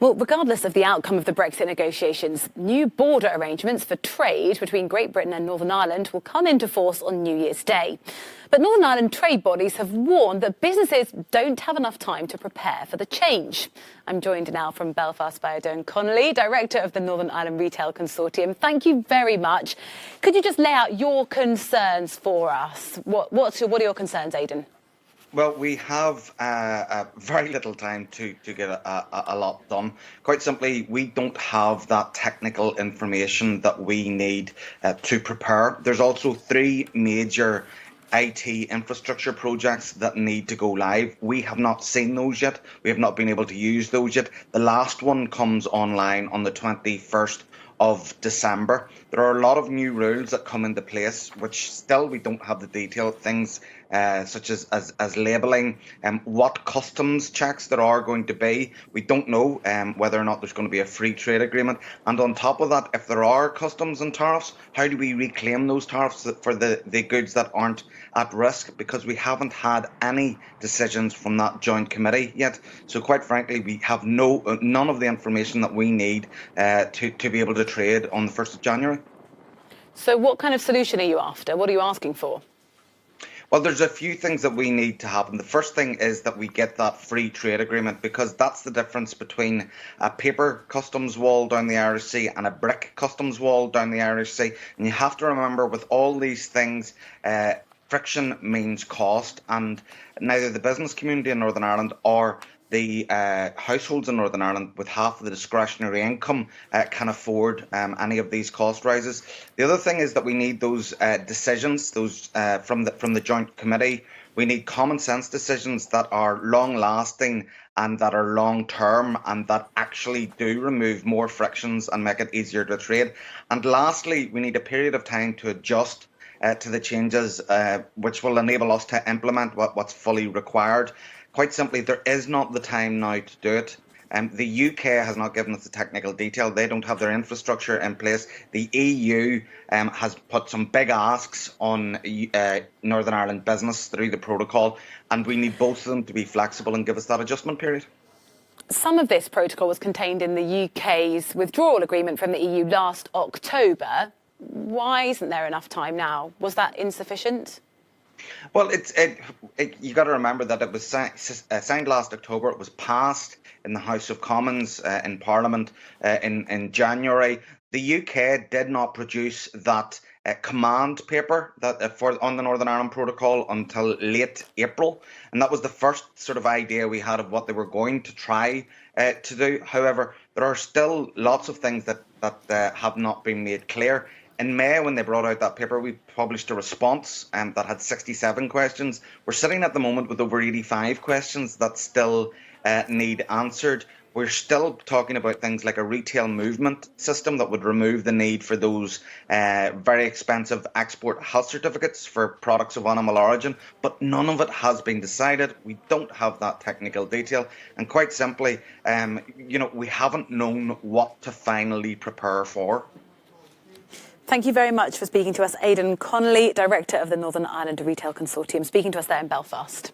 Well, regardless of the outcome of the Brexit negotiations, new border arrangements for trade between Great Britain and Northern Ireland will come into force on New Year's Day. But Northern Ireland trade bodies have warned that businesses don't have enough time to prepare for the change. I'm joined now from Belfast by Aidan Connolly, Director of the Northern Ireland Retail Consortium. Thank you very much. Could you just lay out your concerns for us? What are your concerns, Aidan? Well, we have very little time to get a lot done. Quite simply, we don't have that technical information that we need to prepare. There's also three major IT infrastructure projects that need to go live. We have not seen those yet. We have not been able to use those yet. The last one comes online on the 21st of December. There are a lot of new rules that come into place, which still we don't have the detail. Things such as labelling, what customs checks there are going to be. We don't know whether or not there's going to be a free trade agreement. And on top of that, if there are customs and tariffs, how do we reclaim those tariffs for the goods that aren't at risk? Because we haven't had any decisions from that joint committee yet. So quite frankly, we have none of the information that we need to be able to trade on the 1st of January. So what kind of solution are you after? What are you asking for? Well, there's a few things that we need to happen. The first thing is that we get that free trade agreement, because that's the difference between a paper customs wall down the Irish Sea and a brick customs wall down the Irish Sea. And you have to remember, with all these things, friction means cost, and neither the business community in Northern Ireland or the households in Northern Ireland with half of the discretionary income can afford any of these cost rises. The other thing is that we need those decisions, from the joint committee. We need common sense decisions that are long lasting and that are long term and that actually do remove more frictions and make it easier to trade. And lastly, we need a period of time to adjust to the changes, which will enable us to implement what's fully required. Quite simply, there is not the time now to do it. The UK has not given us the technical detail. They don't have their infrastructure in place. The EU has put some big asks on Northern Ireland business through the protocol, and we need both of them to be flexible and give us that adjustment period. Some of this protocol was contained in the UK's withdrawal agreement from the EU last October. Why isn't there enough time now? Was that insufficient? Well, you got to remember that it was signed last October. It was passed in the House of Commons in Parliament in January. The UK did not produce that command paper on the Northern Ireland Protocol until late April, and that was the first sort of idea we had of what they were going to try to do. However, there are still lots of things that have not been made clear. In May, when they brought out that paper, we published a response that had 67 questions. We're sitting at the moment with over 85 questions that still need answered. We're still talking about things like a retail movement system that would remove the need for those very expensive export health certificates for products of animal origin, but none of it has been decided. We don't have that technical detail, and quite simply, we haven't known what to finally prepare for. Thank you very much for speaking to us, Aidan Connolly, Director of the Northern Ireland Retail Consortium, speaking to us there in Belfast.